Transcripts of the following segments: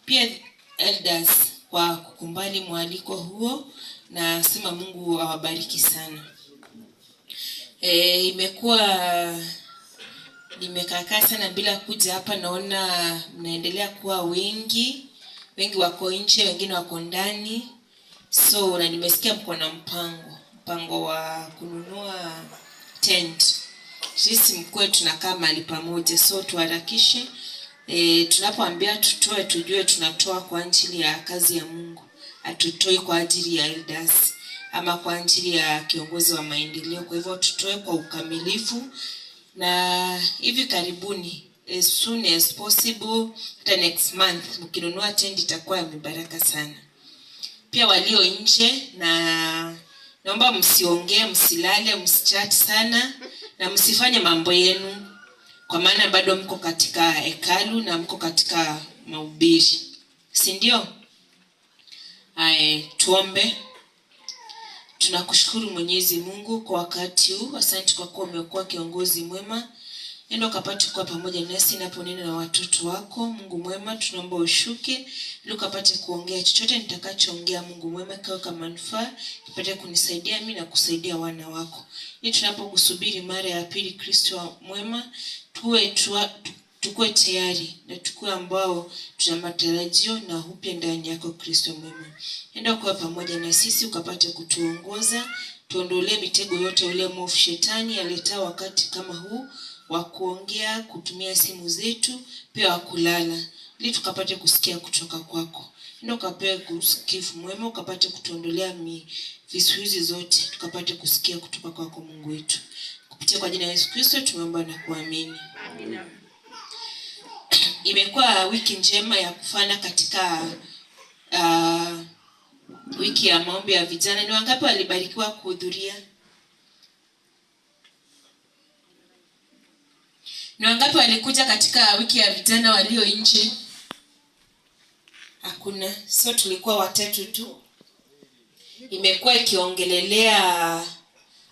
pia elders kwa kukumbali mwaliko huo, na sema Mungu awabariki sana. Imekuwa nimekaa sana bila kuja hapa. Naona mnaendelea kuwa wengi wako nje, wengine wako ndani. So na nimesikia mko na mpango wa kununua tent. Sisi mkwe tunakaa mahali pamoja, so tuharakishe. Tunapoambia tutoe, tujue tunatoa kwa ajili ya kazi ya Mungu. Hatutoi kwa ajili ya elders ama kwa ajili ya kiongozi wa maendeleo. Kwa hivyo tutoe kwa ukamilifu, na hivi karibuni, as soon as possible, hata next month mkinunua tent itakuwa mibaraka sana. Pia walio nje, na naomba msiongee, msilale, msichat sana, na msifanye mambo yenu, kwa maana bado mko katika hekalu na mko katika mahubiri, si ndio? Tuombe. Tunakushukuru Mwenyezi Mungu kwa wakati huu. Asante kwa kuwa umekuwa kiongozi mwema. Nenda ukapate kuwa pamoja nasi naponena na watoto wako. Mungu mwema, tunaomba ushuke ili ukapate kuongea chochote nitakachoongea. Mungu mwema, kwa manufaa ipate kunisaidia mimi na kusaidia wana wako. Ni tunapokusubiri mara ya pili, Kristo mwema, tukue tayari na tukue ambao tuna matarajio na upya ndani yako, Kristo mwema. Nenda kwa pamoja na sisi ukapate kutuongoza, tuondolee mitego yote ule mwovu shetani aleta wakati kama huu wa kuongea, kutumia simu zetu, pia wa kulala, ili tukapate kusikia kutoka kwako. Nenda ukape kusikifu mwema, ukapate kutuondolea visuizi zote, tukapate kusikia kutoka kwako Mungu wetu. Kupitia kwa jina la Yesu Kristo tumeomba na kuamini. Amina. Imekuwa wiki njema ya kufana katika wiki ya maombi ya vijana. Ni wangapi walibarikiwa kuhudhuria? Ni wangapi walikuja katika wiki ya vijana walio nje? Hakuna. So tulikuwa watatu tu. Imekuwa ikiongelelea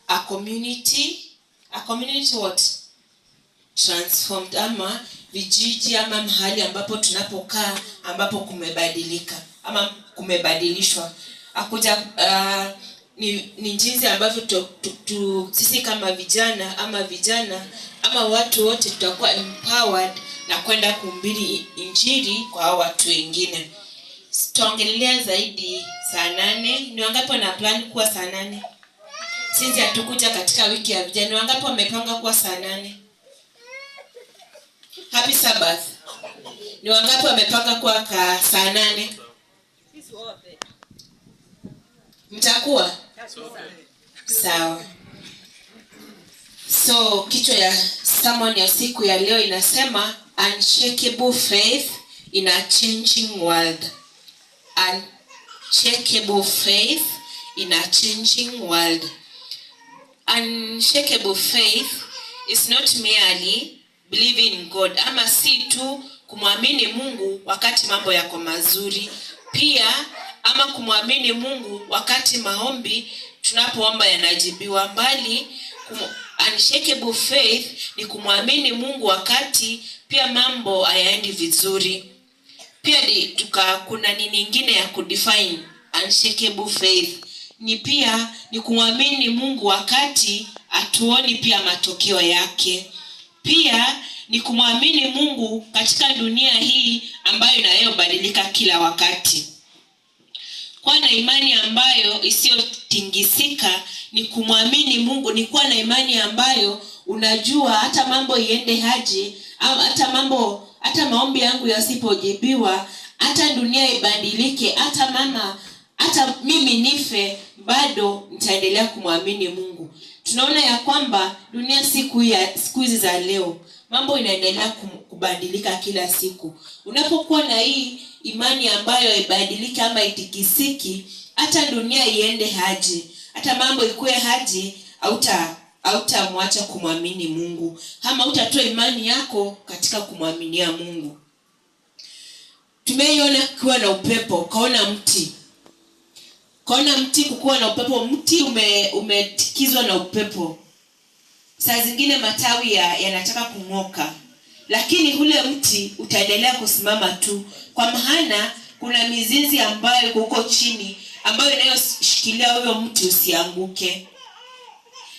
a community what? Transformed, ama vijiji, ama mahali ambapo tunapokaa ambapo kumebadilika ama kumebadilishwa. Akuja ni jinsi ambavyo sisi kama vijana ama watu wote tutakuwa empowered na kwenda kuhubiri injili kwa watu wengine. Tutaongelea zaidi saa 8. Ni wangapi wana plan kuwa saa 8? Sisi hatukuja katika wiki ya vijana. Ni wangapi wamepanga kuwa saa 8? Happy Sabbath. Ni wangapi wamepanga kuwa saa 8? Mtakuwa? Sawa. So kichwa ya sermon ya siku ya leo inasema unshakable faith in a changing world. Unshakable faith in a changing world. Unshakable faith is not merely believing in God, ama si tu kumwamini Mungu wakati mambo yako mazuri, pia ama kumwamini Mungu wakati maombi tunapoomba yanajibiwa, mbali unshakable faith ni kumwamini Mungu wakati pia mambo hayaendi vizuri. Pia kuna nini nyingine ya kudefine unshakable faith, ni kumwamini Mungu wakati hatuoni pia matokeo yake. Pia ni kumwamini Mungu katika dunia hii ambayo inayobadilika kila wakati. Kuwa na imani ambayo isiyotingisika ni kumwamini Mungu, ni kuwa na imani ambayo unajua hata mambo iende haje, au hata maombi yangu yasipojibiwa, hata dunia ibadilike, hata mimi nife, bado nitaendelea kumwamini Mungu. Tunaona ya kwamba dunia siku hizi za leo mambo inaendelea kubadilika kila siku. Unapokuwa na hii imani ambayo ibadilika ama itikisiki, hata dunia iende haje, hata mambo ikuwe haje, hautamwacha kumwamini Mungu, ama utatoa imani yako katika kumwaminia Mungu. Tumeiona kuwa na upepo, kaona mti kukuwa na upepo, mti umetikizwa na upepo. Saa zingine matawi yanataka kung'oka, lakini ule mti utaendelea kusimama tu, kwa maana kuna mizizi ambayo huko chini ambayo inayoshikilia huyo mti usianguke.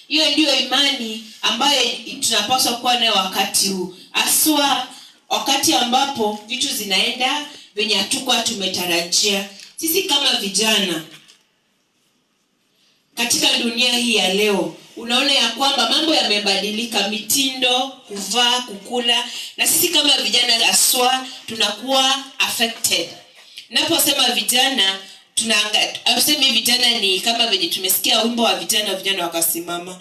Hiyo ndio imani ambayo tunapaswa kuwa nayo wakati huu, haswa wakati ambapo vitu zinaenda venye hatukuwa tumetarajia. Sisi kama vijana katika dunia hii ya leo, unaona ya kwamba mambo yamebadilika, mitindo, kuvaa, kukula, na sisi kama vijana haswa tunakuwa affected. Naposema vijana, useme vijana ni kama venye tumesikia wimbo wa vijana wakasimama.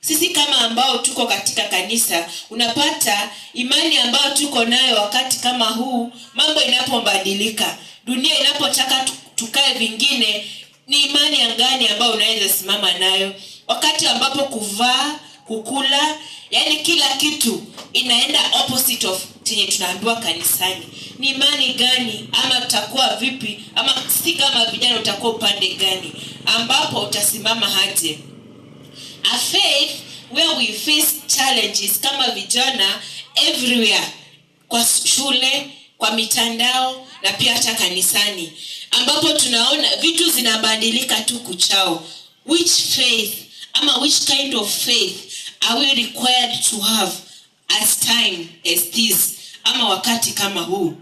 Sisi kama ambao tuko katika kanisa, unapata imani ambayo tuko nayo wakati kama huu, mambo inapobadilika, dunia inapotaka tukae vingine, ni imani ya gani ambayo unaweza simama nayo? Wakati ambapo kuvaa, kukula, yani kila kitu inaenda opposite of chenye tunaambiwa kanisani. Ni imani gani, ama utakuwa vipi, ama sisi kama vijana utakuwa upande gani ambapo utasimama haje? A faith where we face challenges kama vijana everywhere, kwa shule, kwa mitandao, na pia hata kanisani, ambapo tunaona vitu zinabadilika tu kuchao. Which faith, ama which kind of faith are we required to have as time as this, ama wakati kama huu?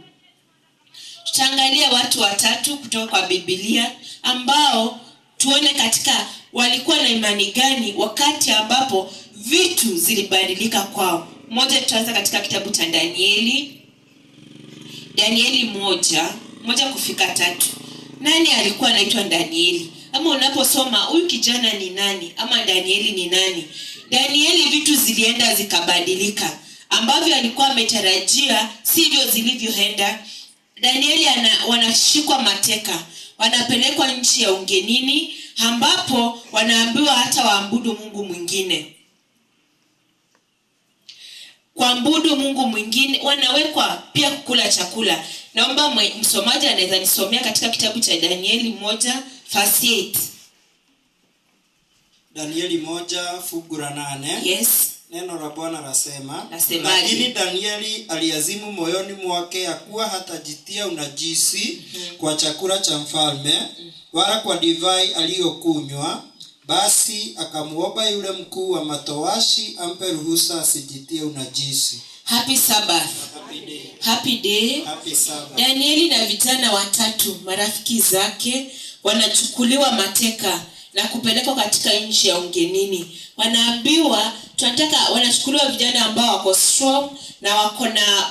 Tutaangalia watu watatu kutoka kwa Biblia ambao tuone katika walikuwa na imani gani wakati ambapo vitu zilibadilika kwao. Mmoja tutaanza katika kitabu cha Danieli 1:1-3. Nani alikuwa anaitwa Danieli? Ama unaposoma huyu kijana ni nani, ama Danieli ni nani? Danieli vitu zilienda zikabadilika, ambavyo alikuwa ametarajia sivyo zilivyoenda. Danieli wanashikwa mateka, wanapelekwa nchi ya ugenini, ambapo wanaambiwa hata waabudu Mungu mwingine. Kuabudu Mungu mwingine, wanawekwa pia kukula chakula. Naomba msomaji anaweza nisomea katika kitabu cha Danieli 1:8. Danieli 1:8. Yes. Neno la Bwana lasema, lakini Danieli aliazimu moyoni mwake ya kuwa hatajitia unajisi kwa chakula cha mfalme, wala kwa divai aliyokunywa. Basi akamuomba yule mkuu wa matowashi ampe ruhusa asijitie unajisi. Happy Sabbath. Happy day. Happy Sabbath. Danieli na vijana watatu marafiki zake wanachukuliwa mateka na kupelekwa katika nchi ya ugenini. Wanaambiwa wanachukuliwa vijana ambao wako strong na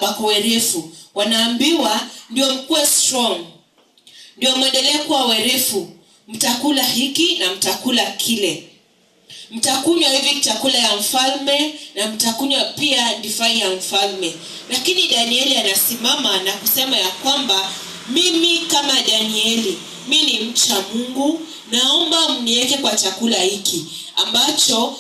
wako werefu. Wanaambiwa ndio mkuwe strong, ndio muendelee kuwa werefu, mtakula hiki na mtakula kile, mtakunywa hivi chakula ya mfalme na mtakunywa pia divai ya mfalme. Lakini Danieli anasimama na kusema ya kwamba mimi kama Danieli, mimi ni mcha Mungu, naomba mniweke kwa chakula hiki ambacho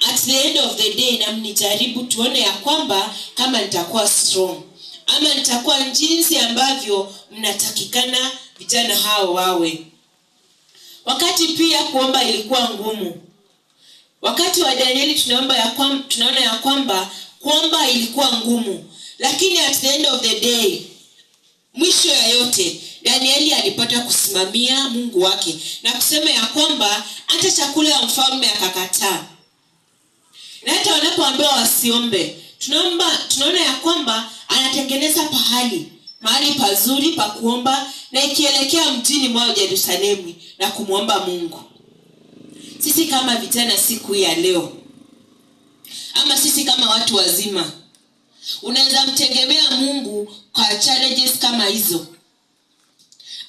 at the end of the day na mnijaribu tuone ya kwamba kama nitakuwa strong, ama nitakuwa jinsi ambavyo mnatakikana vijana hao wawe. Wakati pia kuomba ilikuwa ngumu. Wakati wa Danieli tunaona ya kwamba kuomba ilikuwa ngumu, lakini at the end of the day, mwisho ya yote, Danieli alipata kusimamia Mungu wake na kusema ya kwamba hata chakula ya mfalme akakataa. Na hata wanapoambiwa wasiombe, tunaona ya kwamba anatengeneza mahali pazuri pa kuomba, na ikielekea mjini mwa Yerusalemu na kumuomba Mungu. Sisi kama vijana siku ya leo, ama sisi kama watu wazima, unaweza mtegemea Mungu kwa challenges kama hizo?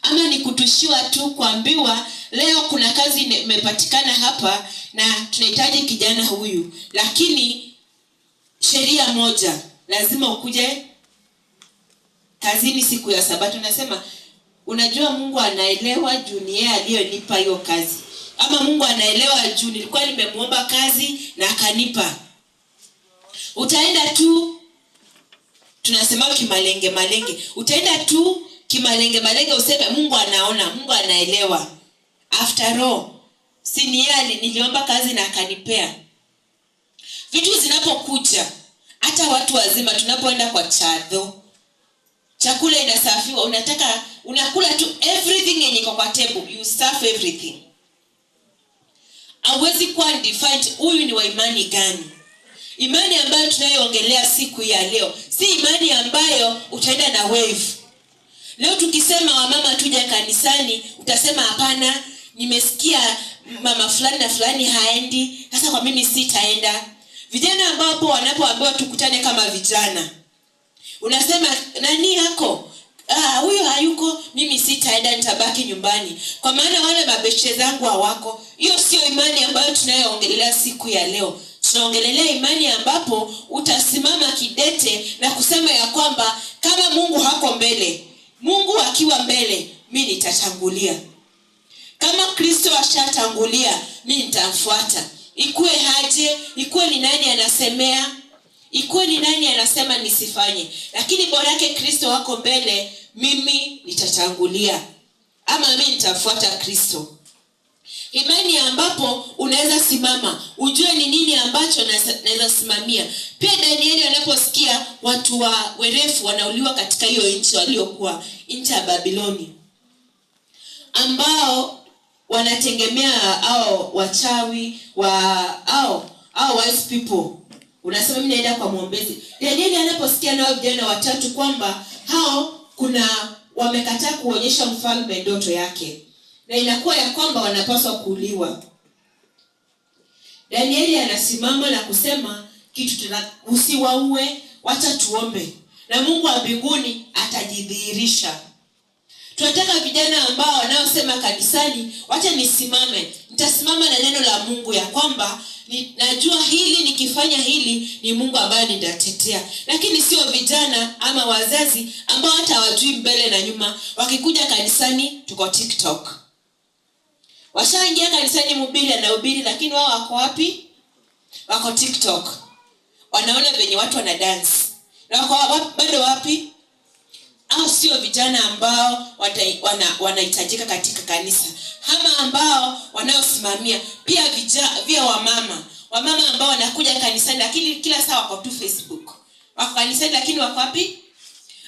Ama ni kutushiwa tu kuambiwa leo kuna kazi imepatikana hapa na tunahitaji kijana huyu, lakini sheria moja, lazima ukuje kazini siku ya Sabato. Nasema unajua Mungu anaelewa juu ni yeye aliyonipa hiyo kazi, ama Mungu anaelewa juu nilikuwa nimemuomba kazi na akanipa. Utaenda tu, tunasema kimalenge, utaenda tu kimalenge useme Mungu anaona, Mungu anaelewa. After all, si ni yeye niliomba kazi na akanipea. Vitu zinapokuja hata watu wazima tunapoenda kwa chadho, chakula inasafiwa, unakula tu everything yenye iko kwa table, you serve everything. Hawezi kuwa defined huyu ni wa imani gani. Imani ambayo tunayoongelea siku ya leo si imani ambayo utaenda na wave. Leo tukisema wamama tuje kanisani, utasema hapana, nimesikia mama fulani na fulani haendi, sasa kwa mimi sitaenda. Vijana ambao wanapoambiwa tukutane kama vijana, unasema nani yako? Huyo hayuko, mimi sitaenda, nitabaki nyumbani kwa maana wale mabeshe zangu hawako. Hiyo sio imani ambayo tunayoongelea siku ya leo. Tunaongelea imani ambapo utasimama kidete na kusema ya kwamba kama Mungu hako mbele, Mungu akiwa mbele, mimi nitatangulia. Kama Kristo ashatangulia, mimi nitamfuata. Ikue haje, ikue ni nani anasemea, ikue ni nani anasema nisifanye, lakini bora yake Kristo wako mbele, mimi nitatangulia ama mimi nitafuata Kristo. Imani ambapo unaweza simama, ujue ni nini ambacho naweza simamia. Pia Danieli anaposikia watu wa werefu wanauliwa katika hiyo nchi waliokuwa nchi ya Babiloni, ambao wanategemea hao wachawi hao wise people, unasema mimi naenda kwa muombezi. Danieli anaposikia nao vijana watatu kwamba hao wamekataa kuonyesha mfalme ndoto yake na inakuwa ya kwamba wanapaswa kuuliwa, Danieli anasimama na kusema usiwaue, wacha tuombe na Mungu wa mbinguni atajidhihirisha. Tunataka vijana ambao wanaosema kanisani, wacha nisimame, nitasimama na neno la Mungu ya kwamba najua hili nikifanya hili ni Mungu ambaye nitatetea. Lakini sio vijana ama wazazi ambao hata hawajui mbele na nyuma, wakikuja kanisani tuko TikTok. Washaingia kanisani mhubiri anahubiri, lakini wao wako wapi? Wako TikTok. Wanaona venye watu wana dance. Na wako bado wapi? Au sio vijana ambao wanahitajika katika kanisa, ama ambao wanaosimamia pia wamama ambao wanakuja kanisani lakini kila saa wako tu Facebook. Wako kanisani lakini wako wapi?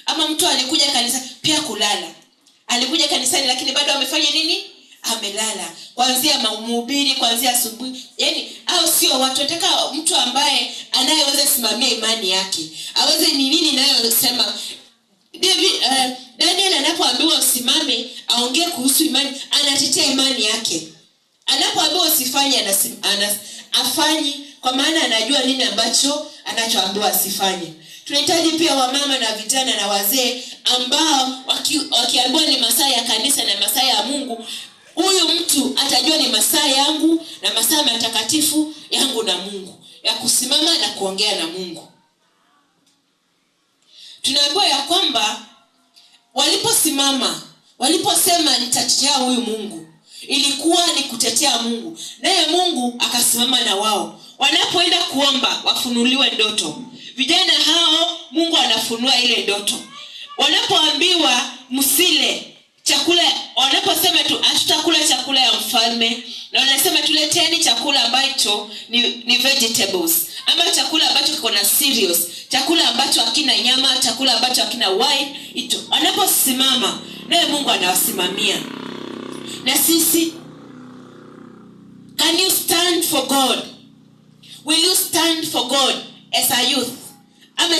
Ama mtu alikuja kanisani pia kulala. Alikuja kanisani lakini bado amefanya nini? Amelala. Kuanzia mhubiri, kuanzia asubuhi. Yaani au sio watu. Nataka mtu ambaye anayeweza simamia imani yake. Aweze ni nini nayo sema. Daniel anapoambiwa usimame aongee kuhusu imani, anatetea imani yake. Anapoambiwa usifanye afanyi, kwa maana anajua nini ambacho anachoambiwa asifanye. Tunahitaji pia wamama na vijana na wazee ambao wakiambiwa ni masaa ya kanisa na masaa ya Mungu, huyu mtu atajua ni masaa yangu na masaa matakatifu yangu na Mungu, ya kusimama na kuongea na Mungu. Tunaambiwa ya kwamba waliposema nitatetea huyu Mungu, ilikuwa ni kutetea Mungu, naye Mungu akasimama na wao. Wanapoenda kuomba wafunuliwe ndoto, vijana hao Mungu anafunua ile ndoto. Wanapoambiwa msile chakula, wanaposema tu hatutakula chakula ya mfalme, na wanasema tuleteni chakula ambacho ni vegetables, ama chakula ambacho kiko na cereals, chakula ambacho hakina nyama, chakula ambacho hakina wine. Ito anaposimama naye Mungu anawasimamia. Na sisi, can you stand for God? Will you stand for God as a youth? Ama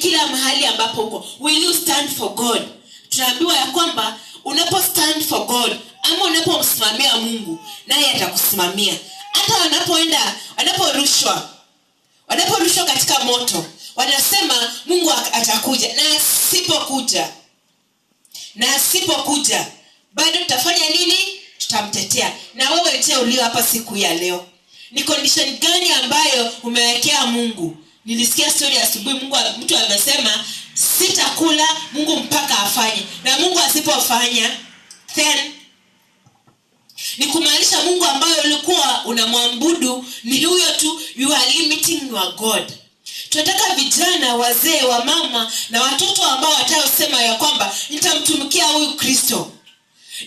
kila mahali ambapo uko, will you stand for God? Tunaambiwa ya kwamba unapo stand for God ama unapomsimamia Mungu, naye atakusimamia. Hata wanaporushwa katika moto, wanasema Mungu atakuja, na asipokuja bado tutafanya nini? Tutamtetea. Na wewe je, ulio hapa siku ya leo, ni condition gani ambayo umewekea Mungu? Nilisikia story asubuhi, mtu amesema sitakula Mungu mpaka afanye, na Mungu asipofanya then ni kumaanisha Mungu ambaye ulikuwa unamwabudu ni huyo tu, you are limiting your God. Tunataka vijana, wazee, wamama na watoto ambao wataosema ya kwamba nitamtumikia huyu Kristo,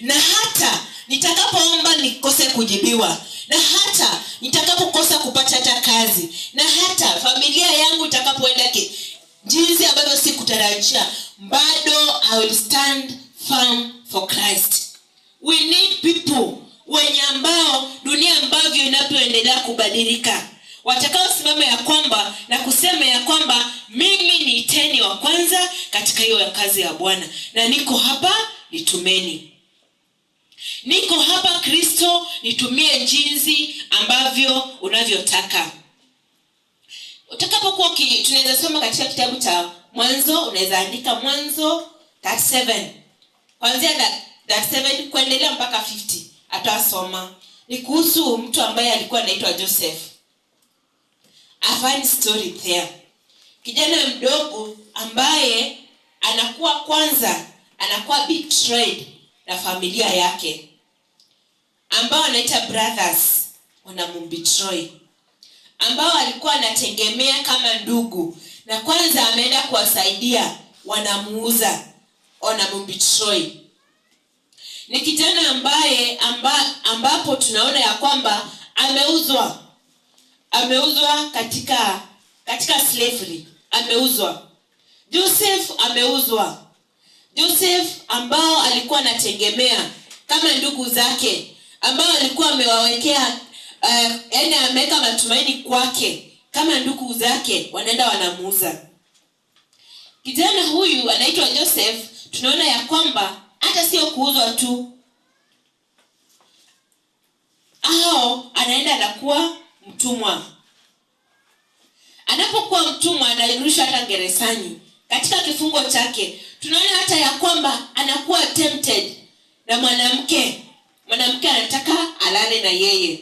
na hata nitakapoomba nikose kujibiwa, na hata nitakapokosa kupata hata kazi, na hata familia yangu itakapoenda jinsi ambavyo sikutarajia, bado I will stand firm for Christ. We need people wenye ambao dunia ambavyo inapoendelea kubadilika, watakaosimama ya kwamba na kusema ya kwamba mimi ni teni wa kwanza katika hiyo kazi ya Bwana, na niko hapa, nitumeni. Niko hapa Kristo, nitumie jinsi ambavyo unavyotaka. Utakapokuwa tunaweza soma katika kitabu cha Mwanzo, unaweza andika Mwanzo 37. Kuanzia 37 kuendelea mpaka 50. Atasoma. Ni kuhusu mtu ambaye alikuwa anaitwa Joseph. A funny story there. Kijana mdogo ambaye anakuwa betrayed na familia yake, ambao anaita brothers wanambetray, ambao alikuwa anategemea kama ndugu, na kwanza ameenda kuwasaidia, wanamuuza, wanambetray. Ni kijana ambapo tunaona ya kwamba ameuzwa katika slavery, ameuzwa. Joseph ambao alikuwa anategemea kama ndugu zake, ambao alikuwa amewawekea ameweka matumaini kwake kama ndugu zake, wanaenda wanamuuza. Kijana huyu anaitwa Joseph, tunaona ya kwamba hata sio kuuzwa tu, anaenda anakuwa mtumwa. Anapokuwa mtumwa anarudishwa hata gerezani. Katika kifungo chake tunaona hata ya kwamba anakuwa tempted na mwanamke anataka alale na yeye,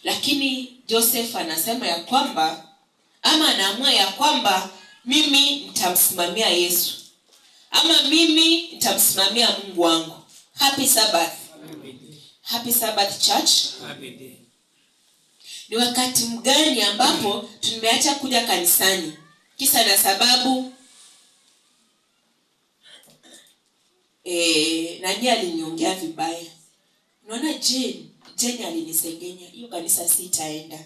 lakini Joseph anasema ya kwamba, ama anaamua ya kwamba, mimi nitamsimamia Yesu, ama mimi nitamsimamia Mungu wangu. Happy Sabbath. Happy Sabbath church. Ni wakati mgani ambapo tumeacha kuja kanisani? Kisa na sababu nani aliniongea vibaya? Unaona, Jane alinisengenya, hiyo kanisa sitaenda.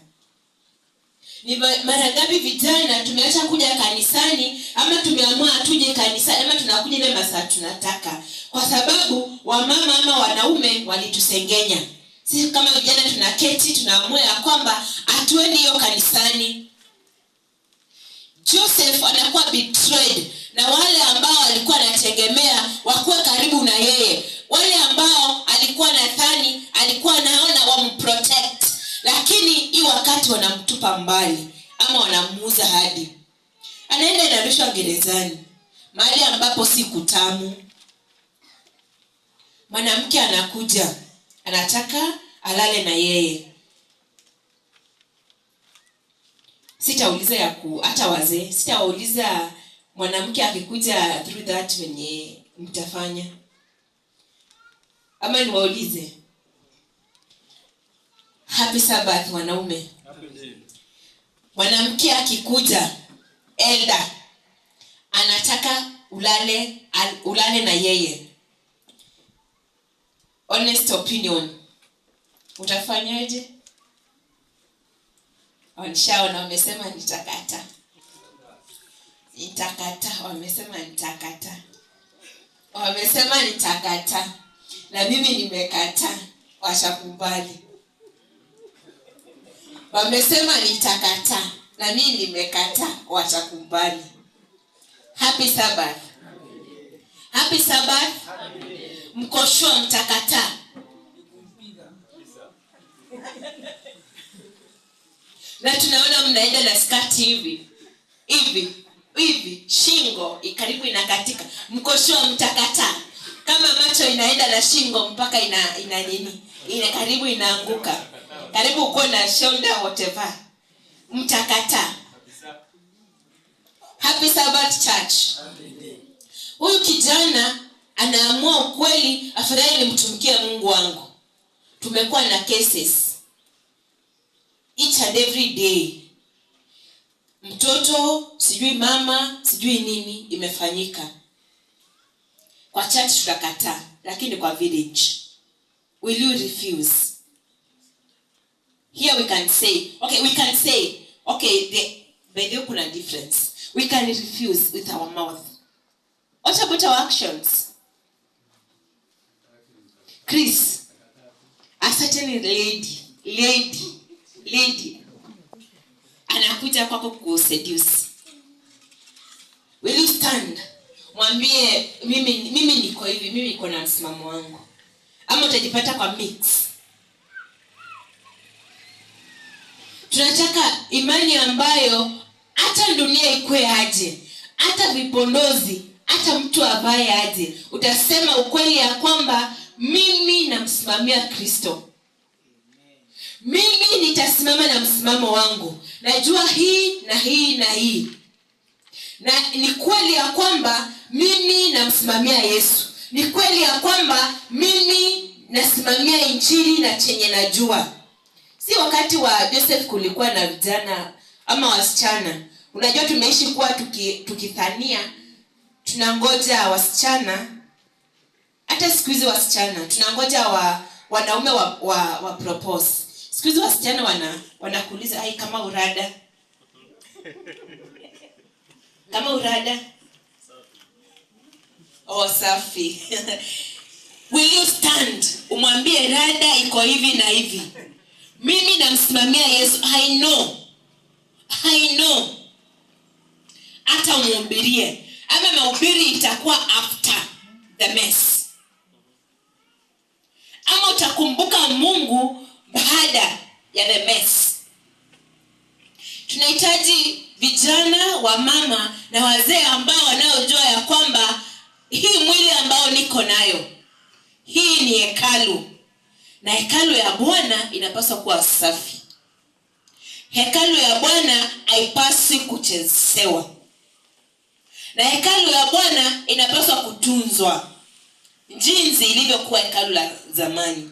Ni mara ngapi vijana tumeacha kuja kanisani, ama tumeamua tuje kanisani, ama tunakuja ile masaa tunataka kwa sababu wamama ama wanaume walitusengenya. Sisi kama vijana tunaketi, tunaamua ya kwamba atuende hiyo kanisani. Joseph anakuwa betrayed na wale ambao alikuwa anategemea wakuwe karibu na yeye, wale ambao alikuwa nadhani, alikuwa anaona wamprotect, lakini hii wakati wanamtupa mbali ama wanamuuza, hadi anaenda inarudishwa gerezani, mahali ambapo si kutamu. Mwanamke anakuja, anataka alale na yeye. Sitauliza hata wazee, sitauliza mwanamke akikuja through that wenye mtafanya, ama niwaulize. Happy Sabbath wanaume. Mwanamke akikuja, elder anataka ulale na yeye, honest opinion, utafanyaje? Wanishaona wamesema nitakata. Wamesema nitakata. Na mimi nimekata, washakubali. Wamesema nitakata, na mimi nimekata, washakubali. Happy Sabbath. Happy Sabbath. Mkoshua mtakata. Na tunaona mnaenda na skati hivi shingo karibu inakatika. Mkoshua mtakata. Kama macho inaenda na shingo mpaka ina nini? Karibu inaanguka. Karibu uko na shoulder whatever. Mtakata. Happy Sabbath church. Huyu kijana anaamua ukweli, afadhali nimtumikie Mungu wangu. Tumekuwa na cases each and every day. Mtoto sijui mama sijui nini imefanyika. Kwa church tutakataa, lakini kwa village will you refuse? Here we can say, by the way kuna difference. We can refuse with our mouth. What about our actions? Chris, a certain lady anakuja kwako kuseduce. Will you stand? Mwambie mimi niko hivi, mimi niko na msimamo wangu. Ama utajipata kwa mix. Tunataka imani ambayo hata dunia ikue aje, hata vipondozi, hata mtu abaye aje, utasema ukweli ya kwamba mimi namsimamia Kristo. Mimi nitasimama na msimamo wangu. Najua hii na hii na hii. Na ni kweli ya kwamba mimi namsimamia Yesu. Ni kweli ya kwamba mimi nasimamia injili na chenye najua. Si wakati wa Joseph kulikuwa na vijana ama wasichana. Unajua tumeishi kuwa tukithania tunangoja wasichana. Hata siku hizi wasichana tunangoja wanaume wa propose. Siku hizi wasichana wanakuuliza ai kama urada. Kama urada. Oh safi. Will you stand? Umwambie rada iko hivi na hivi. Mimi namsimamia Yesu. I know. Hata umhubirie. Ama mahubiri itakuwa after the mess. Ama utakumbuka Mungu baada ya the mess. Tunahitaji vijana, wamama na wazee ambao wanaojua ya kwamba hii mwili ambao niko nayo, hii ni hekalu. Na hekalu ya Bwana inapaswa kuwa safi. Hekalu ya Bwana haipaswi kuchezewa. Na hekalu ya Bwana inapaswa kutunzwa jinsi ilivyokuwa hekalu la zamani.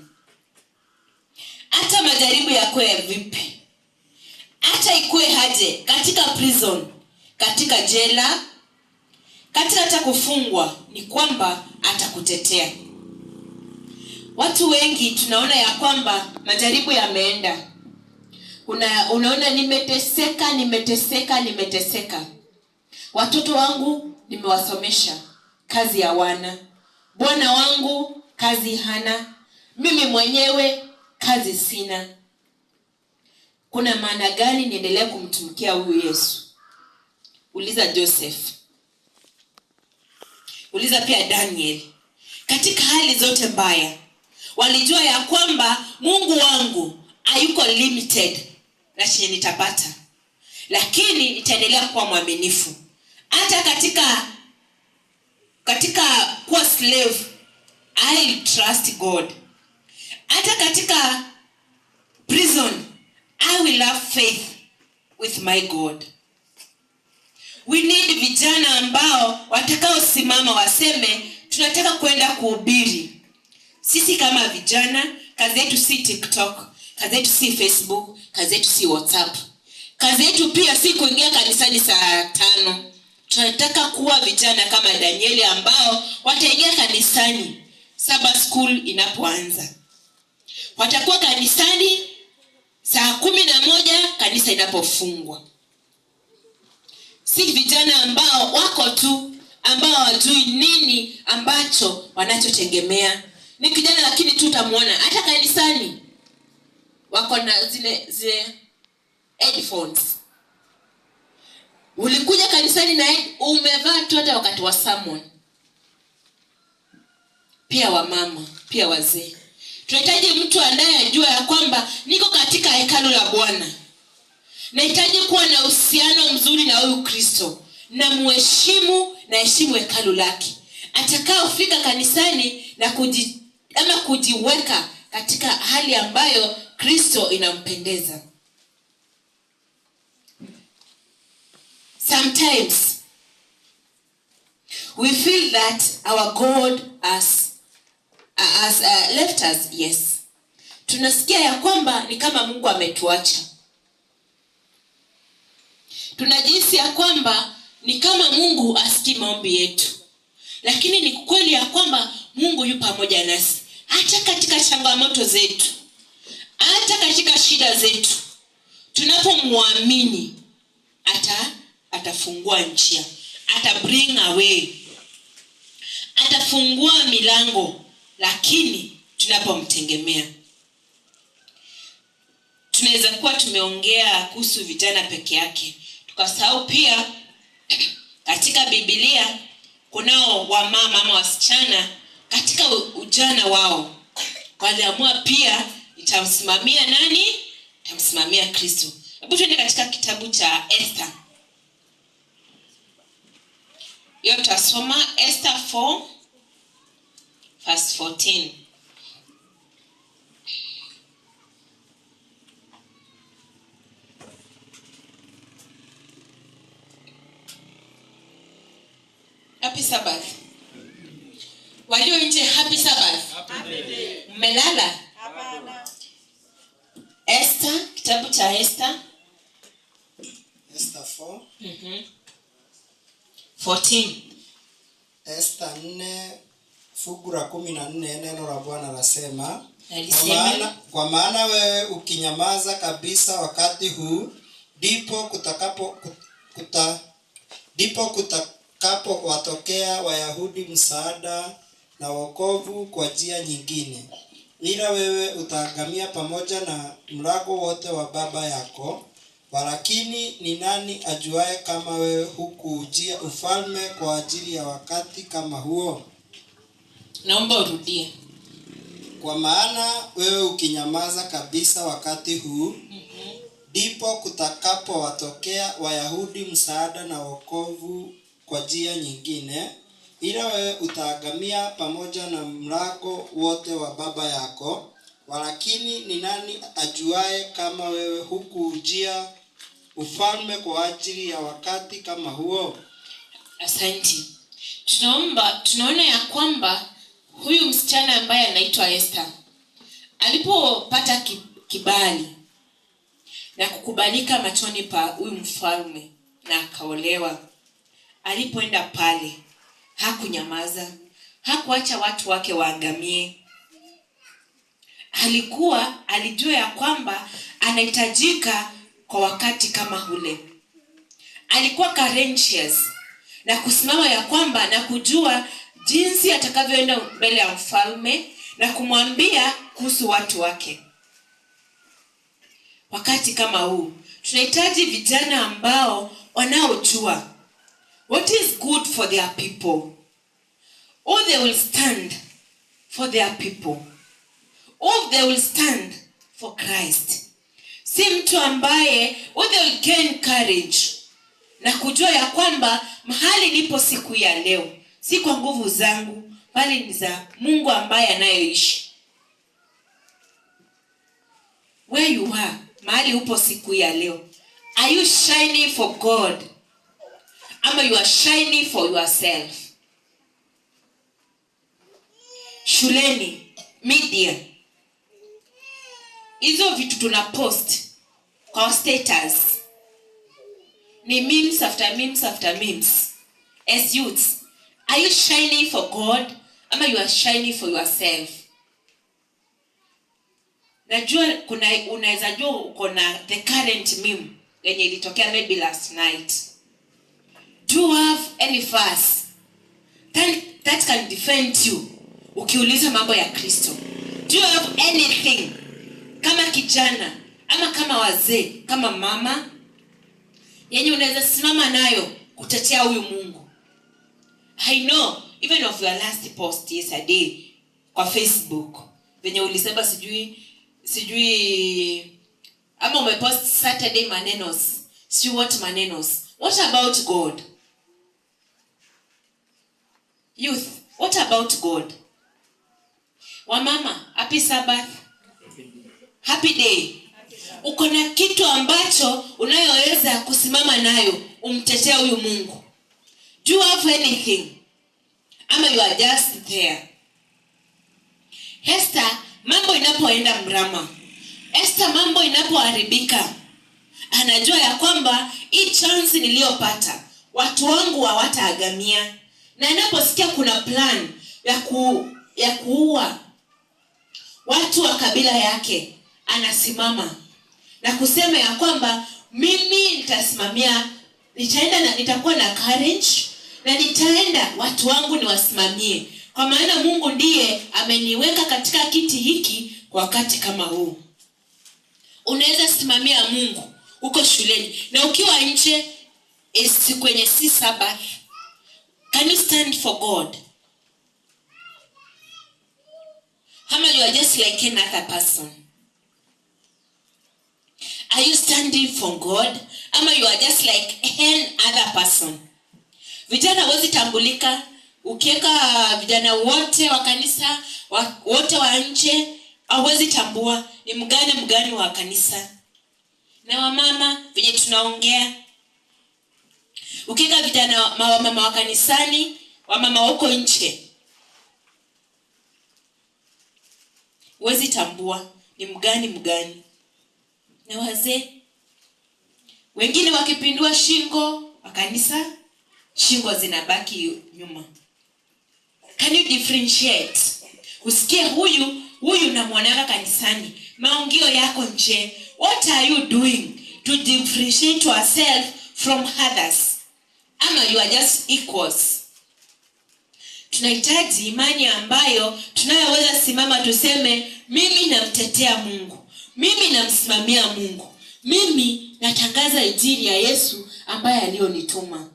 Hata majaribu yako ya vipi, hata ikue haje katika prison, katika jela, katika hata kufungwa, ni kwamba atakutetea. Watu wengi tunaona ya kwamba majaribu yameenda. Unaona nimeteseka. Watoto wangu nimewasomesha, kazi hawana. Bwana wangu kazi hana. Mimi mwenyewe kazi sina. Kuna maana gani niendelee kumtumikia huyu Yesu? Uliza Joseph. Uliza pia Daniel. Katika hali zote mbaya, walijua ya kwamba Mungu wangu hayuko limited na chenye nitapata. Lakini nitaendelea kuwa mwaminifu. Hata katika kuwa slave, I trust God. Hata katika prison, I will have faith with my God. We need vijana ambao watakao simama waseme tunataka kwenda kuhubiri. Sisi kama vijana, kazi yetu si TikTok, kazi yetu si Facebook, kazi yetu si WhatsApp. Kazi yetu pia si kuingia kanisani saa 5. Tunataka kuwa vijana kama Danieli ambao wataingia kanisani Sabbath school inapoanza. Watakuwa kanisani saa 11 kanisa inapofungwa. Si vijana ambao wako tu, ambao hawajui nini ambacho wanachotegemea. Ni kijana lakini tu utamuona hata kanisani wako na zile headphones. Ulikuja kanisani na umevaa tu hata wakati wa sermon. Pia wamama, pia wazee. Tunahitaji mtu anayejua ya kwamba niko katika hekalu la Bwana. Nahitaji kuwa na uhusiano mzuri na huyu Kristo. Na muheshimu na heshimu hekalu lake. Atakaofika kanisani na kujiweka katika hali ambayo Kristo inampendeza. Sometimes we feel that our God has left us. Yes. Tunasikia ya kwamba ni kama Mungu ametuacha. Tunajihisi ya kwamba ni kama Mungu asikii maombi yetu. Lakini ni kweli ya kwamba Mungu yu pamoja nasi hata katika changamoto zetu. Hata katika shida zetu, tunapomwamini atafungua njia, bring away, atafungua milango. Lakini tunapomtegemea, tunaweza kuwa tumeongea kuhusu vijana peke yake, tukasahau pia katika Biblia kunao wamama ama wasichana katika ujana wao waliamua pia itamsimamia nani? Itamsimamia Kristo. Hebu tuende katika kitabu cha Esther. Hiyo tutasoma Esther 4 verse 14. Happy Sabbath. Walio nje, happy Sabbath. Mmelala? Esther, kitabu cha Esther. Esther 4. 14. Esther 4 fungu la 14, neno la Bwana lasema, kwa maana wewe ukinyamaza kabisa wakati huu, ndipo watokea Wayahudi msaada na wokovu kwa njia nyingine, ila wewe utaangamia pamoja na mlago wote wa baba yako. Walakini ni nani ajuaye kama wewe hukujia ufalme kwa ajili ya wakati kama huo? Naomba urudie. Kwa maana wewe ukinyamaza kabisa wakati huu, ndipo kutakapowatokea Wayahudi msaada na wokovu kwa njia nyingine, ila wewe utaangamia pamoja na mlago wote wa baba yako. Walakini ni nani ajuaye kama wewe hukujia ufalme kwa ajili ya wakati kama huo? Asante. Tunaona ya kwamba huyu msichana ambaye anaitwa Esther alipopata kibali na kukubalika machoni pa huyu mfalme na akaolewa, alipoenda pale hakunyamaza, hakuacha watu wake waangamie. Alijua ya kwamba anahitajika kwa wakati kama ule. Alikuwa courageous na kusimama ya kwamba na kujua jinsi atakavyoenda mbele ya mfalme na kumwambia kuhusu watu wake. Wakati kama huu tunahitaji vijana ambao wanaojua what is good for their people, or they will stand for their people, or they will stand for Christ. Si mtu ambaye or they will gain courage na kujua ya kwamba mahali nipo siku ya leo si kwa nguvu zangu, bali ni za Mungu ambaye anayeishi. Where you are, mahali upo siku ya leo, are you shining for God, ama you are shining for yourself? Shuleni, media, hizo vitu tuna post kwa status ni memes after memes after memes. As youths, are you shining for God, ama you are shining for yourself? Najua unaweza jua uko na the current meme yenye ilitokea maybe last night. Do you have any verse that can defend you ukiuliza mambo ya Kristo? Do you have anything kama kijana ama kama wazee, kama mama, yenye unaweza simama nayo kutetea huyu Mungu? I know even of your last post yesterday kwa Facebook, venye ulisema sijui ama umepost Saturday manenos, sijui what manenos. What about God? Youth, what about God? Wamama, happy Sabbath, happy day. Uko na kitu ambacho unayoweza kusimama nayo umtetea huyu Mungu? Do you have anything, ama you are just there? Esther, mambo inapoenda mrama, Esther mambo inapoharibika, anajua ya kwamba hii chance niliyopata watu wangu hawataagamia. Na anaposikia kuna plan ya kuua watu wa kabila yake, anasimama na kusema ya kwamba mimi nitasimamia, nitakuwa na courage na nitaenda watu wangu niwasimamie, kwa maana Mungu ndiye ameniweka katika kiti hiki kwa wakati kama huu. Unaweza simamia Mungu uko shuleni na ukiwa nje kwenye si Sabbath. Can you stand for God? Ama you are just like any other person? Are you standing for God? Ama you are just like any other person? Vijana wezi tambulika. Ukiweka vijana wote wa kanisa, wote wa nje, hawezi tambua ni mgani wa kanisa. Na wamama venye tunaongea, ukiweka vijana wamama wa kanisani, wamama huko nje, huwezi tambua ni mgani. Na wazee wengine wakipindua shingo wa kanisa, shingo zinabaki nyuma. Can you differentiate? Usikie huyu na mwanaka kanisani, maongeo yako nje. What are you doing to differentiate yourself from others? Ama you are just equals? Tunahitaji imani ambayo tunayoweza simama tuseme, mimi namtetea Mungu, mimi namsimamia Mungu, mimi natangaza injili ya Yesu ambaye alionituma.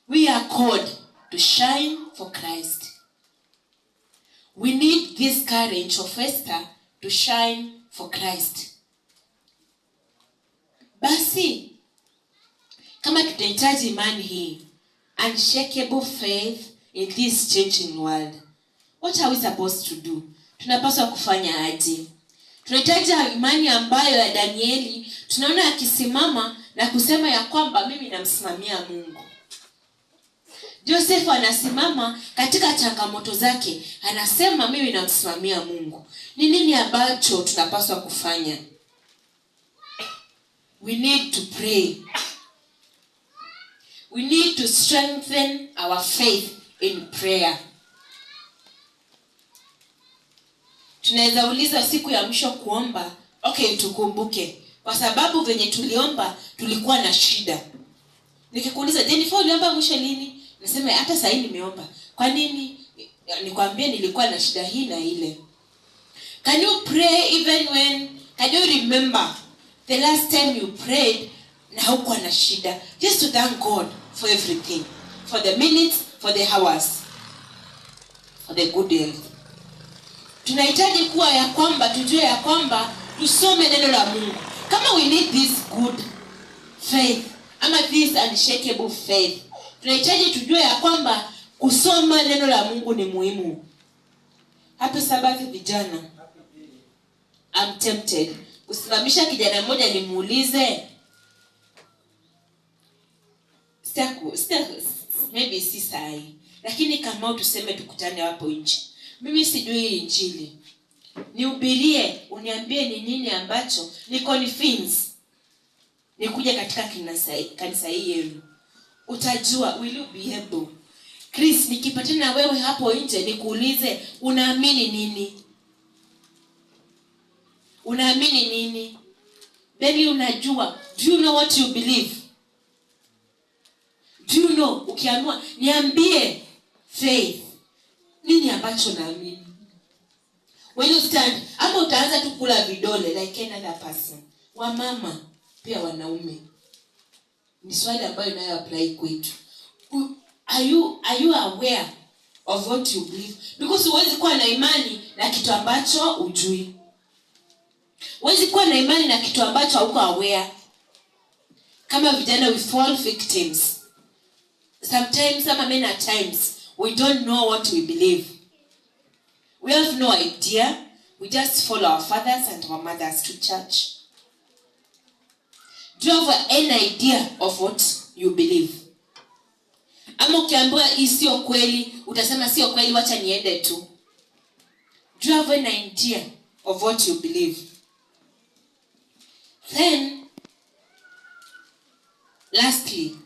We are called to shine for Christ. We need this courage of Esther to shine for Christ. Basi, kama tutahitaji imani hii, unshakable faith in this changing world, what are we supposed to do? Tunapaswa kufanya aje? Tunahitaji imani ambayo ya Danieli tunaona akisimama na kusema ya kwamba mimi namsimamia Mungu. Joseph anasimama katika changamoto zake, anasema mimi namsimamia Mungu. Ni nini ambacho tunapaswa kufanya? We need to pray. We need to strengthen our faith in prayer. Tunaweza uliza siku ya mwisho kuomba, okay, tukumbuke kwa sababu venye tuliomba tulikuwa na shida. Nikikuuliza, Jennifer, uliomba mwisho lini? Nasema hata sasa nimeomba. Kwa nini? Nikwambie nilikuwa na shida hii na ile. Can you pray can you remember the last time you prayed na haukuwa na shida? Just to thank God for everything. For the minutes, for the hours, for the good health. Tunahitaji kuwa ya kwamba, tujue ya kwamba, tusome neno la Mungu. Kama we need this good faith, ama this unshakable faith, tunahitaji tujue ya kwamba kusoma neno la Mungu ni muhimu. Happy Sabbath vijana. I'm tempted kusimamisha kijana mmoja nimuulize. Maybe si sahi. Lakini kama tuseme tukutane hapo nje. Mimi sijui injili. Nihubirie, uniambie ni nini ambacho ni convince nikuja katika kanisa hii yenu. Utajua, will you be able? Chris, nikipatana na wewe hapo nje nikuulize, unaamini nini? Unaamini nini? Then unajua, do you know what you believe? Do you know, ukiamua, niambie faith, nini ambacho naamini? When you stand, ama utaanza tu kula vidole like another person. Wamama, pia wanaume. Ni swali ambayo inayo apply kwetu. Are you aware of what you believe? Because huwezi kuwa na imani na kitu ambacho hujui. Huwezi kuwa na imani na kitu ambacho hauko aware. Kama vijana, we fall victims. Sometimes, many times, we don't know what we believe. We have no idea. We just follow our fathers and our mothers to church. Do you have any idea of what you believe? Ama ukiambiwa hii sio kweli, utasema sio kweli, wacha niende tu. Do you have any idea of what you believe? Then, lastly,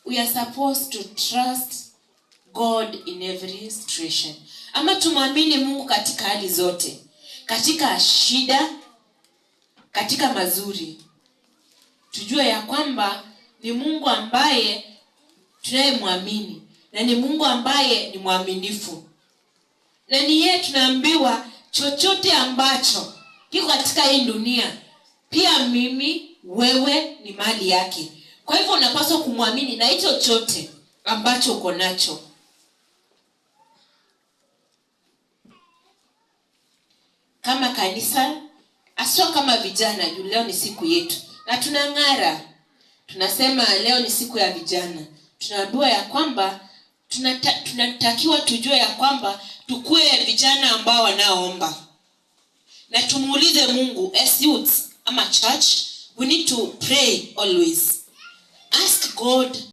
we are supposed to trust God in every situation. Ama tumwamini Mungu katika hali zote, katika shida, katika mazuri. Tujue ya kwamba ni Mungu ambaye tunayemwamini, na ni Mungu ambaye ni mwaminifu. Na ni yeye tunaambiwa chochote ambacho kiko katika hii dunia, pia mimi, wewe ni mali yake. Kwa hivyo unapaswa kumwamini na hicho chochote ambacho uko nacho. Kama kanisa, aswa kama vijana, leo ni siku yetu na tunang'ara. Tunasema leo ni siku ya vijana. Tunaambiwa ya kwamba tunatakiwa tujue ya kwamba tukue vijana ambao wanaomba. Na tumuulize Mungu as youths ama church, we need to pray always. Ask God